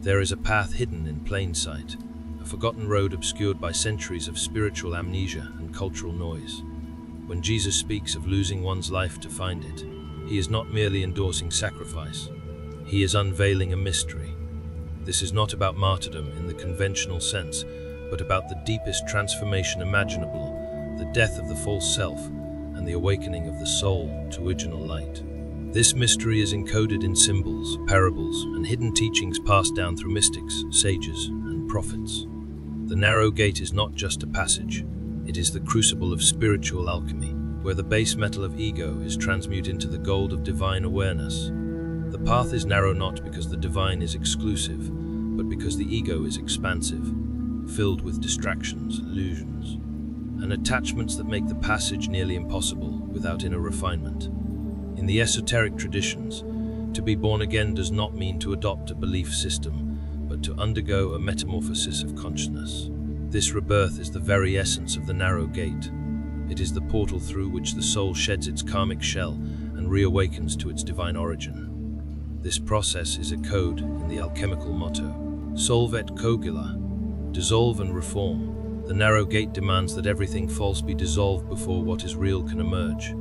There is a path hidden in plain sight, a forgotten road obscured by centuries of spiritual amnesia and cultural noise. When Jesus speaks of losing one's life to find it, he is not merely endorsing sacrifice. He is unveiling a mystery. This is not about martyrdom in the conventional sense, but about the deepest transformation imaginable, the death of the false self and the awakening of the soul to original light. This mystery is encoded in symbols, parables, and hidden teachings passed down through mystics, sages, and prophets. The narrow gate is not just a passage, it is the crucible of spiritual alchemy, where the base metal of ego is transmuted into the gold of divine awareness. The path is narrow not because the divine is exclusive, but because the ego is expansive, filled with distractions, illusions, and attachments that make the passage nearly impossible without inner refinement. In the esoteric traditions, to be born again does not mean to adopt a belief system, but to undergo a metamorphosis of consciousness. This rebirth is the very essence of the narrow gate. It is the portal through which the soul sheds its karmic shell and reawakens to its divine origin. This process is a code in the alchemical motto, Solve et cogila, dissolve and reform. The narrow gate demands that everything false be dissolved before what is real can emerge.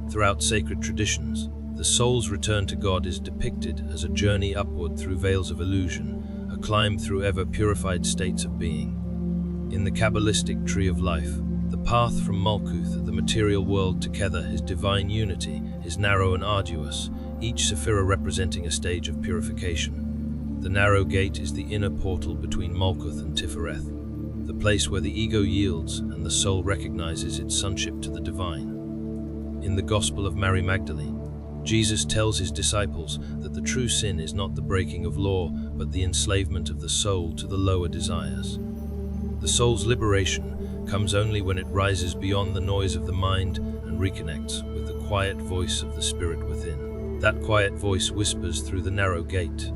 Throughout sacred traditions, the soul's return to God is depicted as a journey upward through veils of illusion, a climb through ever-purified states of being. In the Kabbalistic tree of life, the path from Malkuth, the material world, to Kether, his divine unity, is narrow and arduous, each sephira representing a stage of purification. The narrow gate is the inner portal between Malkuth and Tifereth, the place where the ego yields and the soul recognizes its sonship to the divine. In the Gospel of Mary Magdalene, Jesus tells his disciples that the true sin is not the breaking of law, but the enslavement of the soul to the lower desires. The soul's liberation comes only when it rises beyond the noise of the mind and reconnects with the quiet voice of the spirit within. That quiet voice whispers through the narrow gate,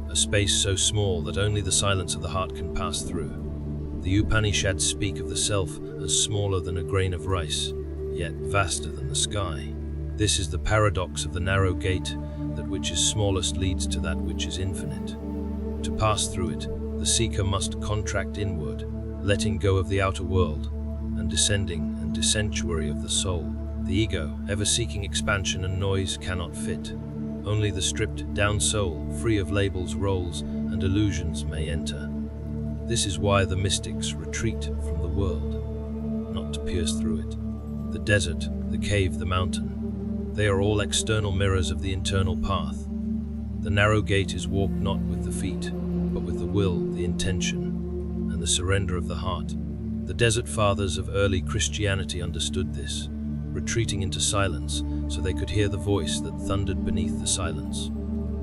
a space so small that only the silence of the heart can pass through. The Upanishads speak of the self as smaller than a grain of rice, yet vaster than the sky. This is the paradox of the narrow gate, that which is smallest leads to that which is infinite. To pass through it, the seeker must contract inward, letting go of the outer world, and descending and dissensuary of the soul. The ego, ever seeking expansion and noise, cannot fit. Only the stripped-down soul, free of labels, roles, and illusions, may enter. This is why the mystics retreat from the world, not to pierce through it. The desert, the cave, the mountain, they are all external mirrors of the internal path. The narrow gate is walked not with the feet, but with the will, the intention, and the surrender of the heart. The desert fathers of early Christianity understood this, retreating into silence so they could hear the voice that thundered beneath the silence.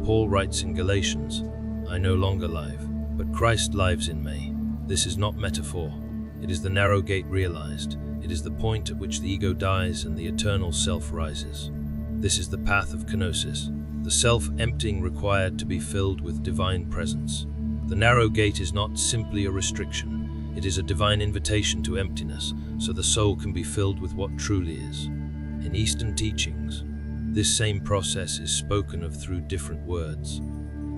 Paul writes in Galatians, "I no longer live, but Christ lives in me." This is not metaphor. It is the narrow gate realized. It is the point at which the ego dies and the eternal self rises. This is the path of kenosis, the self-emptying required to be filled with divine presence. The narrow gate is not simply a restriction. It is a divine invitation to emptiness, so the soul can be filled with what truly is. In Eastern teachings, this same process is spoken of through different words.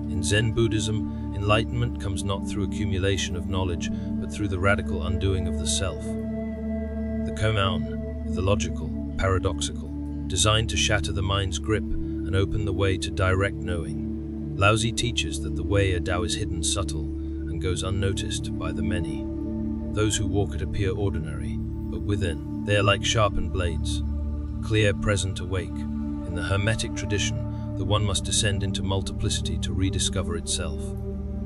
In Zen Buddhism, enlightenment comes not through accumulation of knowledge, but through the radical undoing of the self. The Komaun, the logical, paradoxical, designed to shatter the mind's grip and open the way to direct knowing. Laozi teaches that the way of Tao is hidden, subtle, and goes unnoticed by the many. Those who walk it appear ordinary, but within, they are like sharpened blades, clear, present, awake. In the Hermetic tradition, the one must descend into multiplicity to rediscover itself.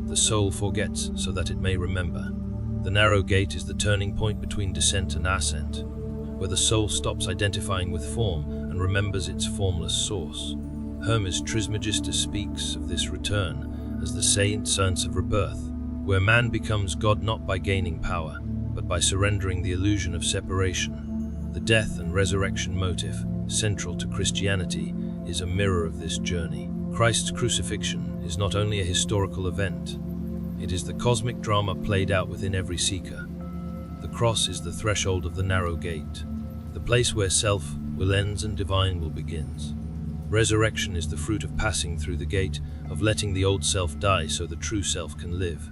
The soul forgets so that it may remember. The narrow gate is the turning point between descent and ascent, where the soul stops identifying with form and remembers its formless source. Hermes Trismegistus speaks of this return as the saint sense of rebirth, where man becomes God not by gaining power, but by surrendering the illusion of separation. The death and resurrection motif, central to Christianity, is a mirror of this journey. Christ's crucifixion is not only a historical event, it is the cosmic drama played out within every seeker. The cross is the threshold of the narrow gate, the place where self will ends and divine will begins. Resurrection is the fruit of passing through the gate, of letting the old self die so the true self can live.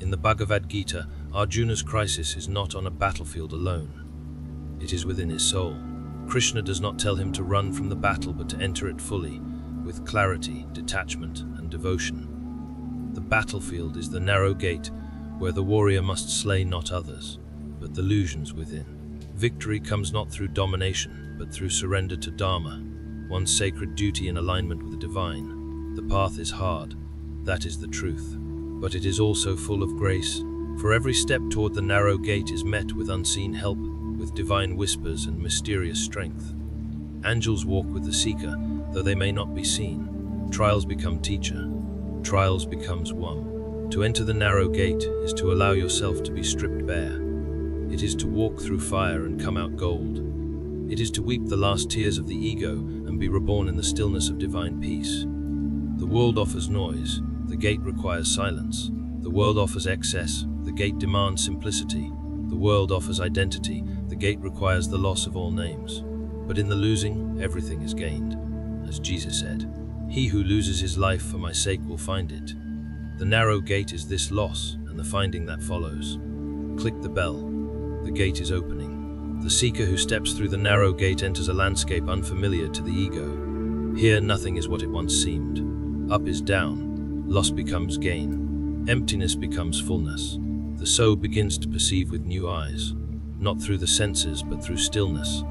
In the Bhagavad Gita, Arjuna's crisis is not on a battlefield alone. It is within his soul. Krishna does not tell him to run from the battle but to enter it fully, with clarity, detachment, and devotion. The battlefield is the narrow gate where the warrior must slay not others, but the illusions within. Victory comes not through domination, but through surrender to Dharma, one's sacred duty in alignment with the divine. The path is hard, that is the truth, but it is also full of grace, for every step toward the narrow gate is met with unseen help, with divine whispers and mysterious strength. Angels walk with the seeker, though they may not be seen. Trials become teacher. Trials becomes one. To enter the narrow gate is to allow yourself to be stripped bare. It is to walk through fire and come out gold. It is to weep the last tears of the ego and be reborn in the stillness of divine peace. The world offers noise, the gate requires silence. The world offers excess, the gate demands simplicity. The world offers identity, the gate requires the loss of all names. But in the losing, everything is gained. As Jesus said, "He who loses his life for my sake will find it." The narrow gate is this loss and the finding that follows. Click the bell. The gate is opening. The seeker who steps through the narrow gate enters a landscape unfamiliar to the ego. Here nothing is what it once seemed. Up is down. Loss becomes gain. Emptiness becomes fullness. The soul begins to perceive with new eyes, not through the senses but through stillness.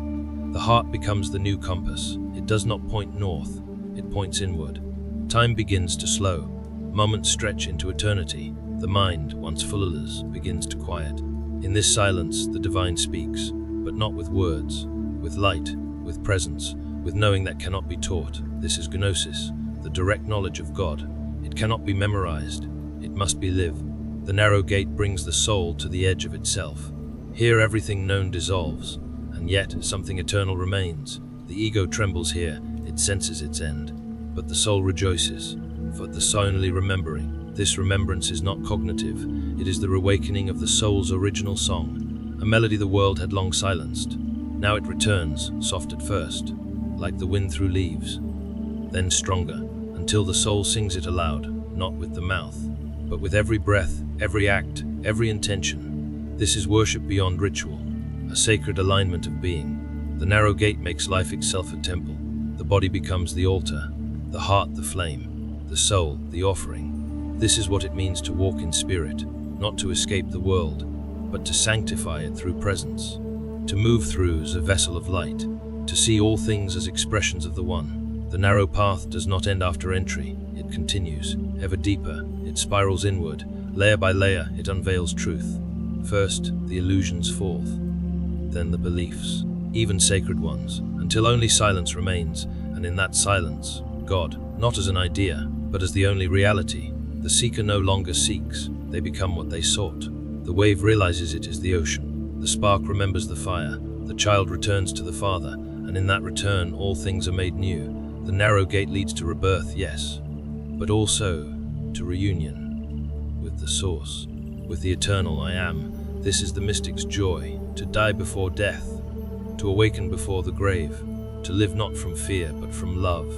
The heart becomes the new compass. It does not point north, it points inward. Time begins to slow. Moments stretch into eternity. The mind, once full of us, begins to quiet. In this silence, the divine speaks, but not with words, with light, with presence, with knowing that cannot be taught. This is gnosis, the direct knowledge of God. It cannot be memorized, it must be lived. The narrow gate brings the soul to the edge of itself. Here everything known dissolves, and yet something eternal remains. The ego trembles here, it senses its end. But the soul rejoices, for the soul only remembering. This remembrance is not cognitive, it is the reawakening of the soul's original song, a melody the world had long silenced. Now it returns, soft at first, like the wind through leaves, then stronger, until the soul sings it aloud, not with the mouth, but with every breath, every act, every intention. This is worship beyond ritual, a sacred alignment of being. The narrow gate makes life itself a temple. The body becomes the altar, the heart the flame, the soul the offering. This is what it means to walk in spirit, not to escape the world, but to sanctify it through presence, to move through as a vessel of light, to see all things as expressions of the One. The narrow path does not end after entry, it continues, ever deeper, it spirals inward, layer by layer it unveils truth. First, the illusions forth, then the beliefs, even sacred ones, until only silence remains, and in that silence, God, not as an idea, but as the only reality. The seeker no longer seeks, they become what they sought. The wave realizes it is the ocean, the spark remembers the fire, the child returns to the father, and in that return all things are made new. The narrow gate leads to rebirth, yes, but also to reunion with the source, with the eternal I am. This is the mystic's joy, to die before death, to awaken before the grave, to live not from fear but from love.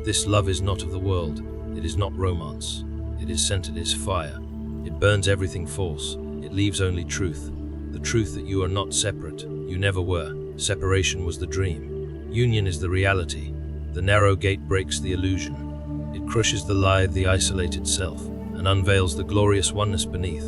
This love is not of the world, it is not romance, it is scented as fire. It burns everything false, it leaves only truth. The truth that you are not separate, you never were. Separation was the dream. Union is the reality. The narrow gate breaks the illusion. It crushes the lie of the isolated self and unveils the glorious oneness beneath.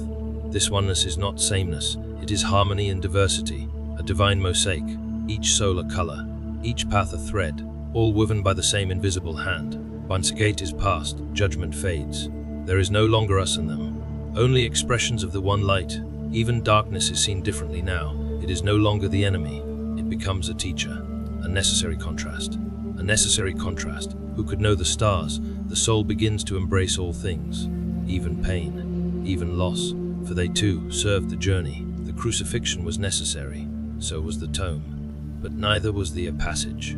This oneness is not sameness, it is harmony and diversity, a divine mosaic, each soul a color, each path a thread, all woven by the same invisible hand. Once a gate is passed, judgment fades. There is no longer us and them, only expressions of the one light. Even darkness is seen differently now. It is no longer the enemy, it becomes a teacher. A necessary contrast. A necessary contrast. Who could know the stars? The soul begins to embrace all things, even pain, even loss, for they too served the journey. The crucifixion was necessary, so was the tomb, but neither was the passage.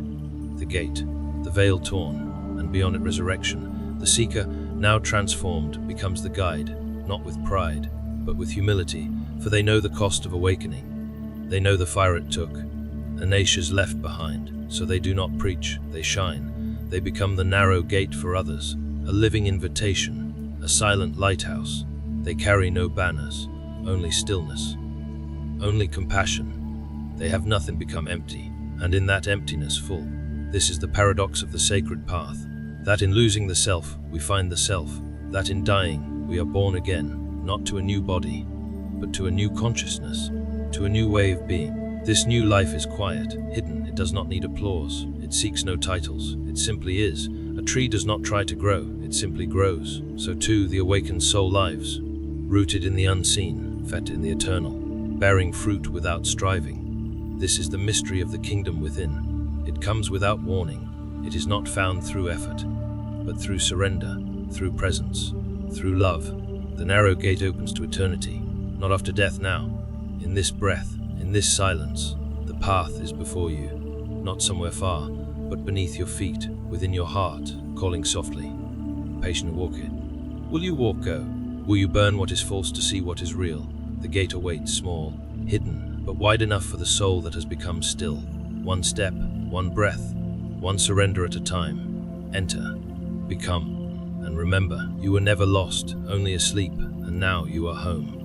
The gate, the veil torn, and beyond it resurrection. The seeker, now transformed, becomes the guide, not with pride, but with humility, for they know the cost of awakening. They know the fire it took, Anashas left behind, so they do not preach, they shine. They become the narrow gate for others, a living invitation, a silent lighthouse. They carry no banners, only stillness, only compassion. They have nothing, become empty, and in that emptiness full. This is the paradox of the sacred path, that in losing the self, we find the self, that in dying, we are born again, not to a new body, but to a new consciousness, to a new way of being. This new life is quiet, hidden. It does not need applause. It seeks no titles. It simply is. A tree does not try to grow. It simply grows. So too the awakened soul lives, rooted in the unseen, fed in the eternal, bearing fruit without striving. This is the mystery of the kingdom within. It comes without warning. It is not found through effort, but through surrender, through presence, through love. The narrow gate opens to eternity, not after death now. In this breath, in this silence, the path is before you, not somewhere far, but beneath your feet, within your heart, calling softly. Patient walk it. Will you walk go? Will you burn what is false to see what is real? The gate awaits, small, hidden, but wide enough for the soul that has become still. One step, one breath, one surrender at a time. Enter, become, and remember, you were never lost, only asleep, and now you are home.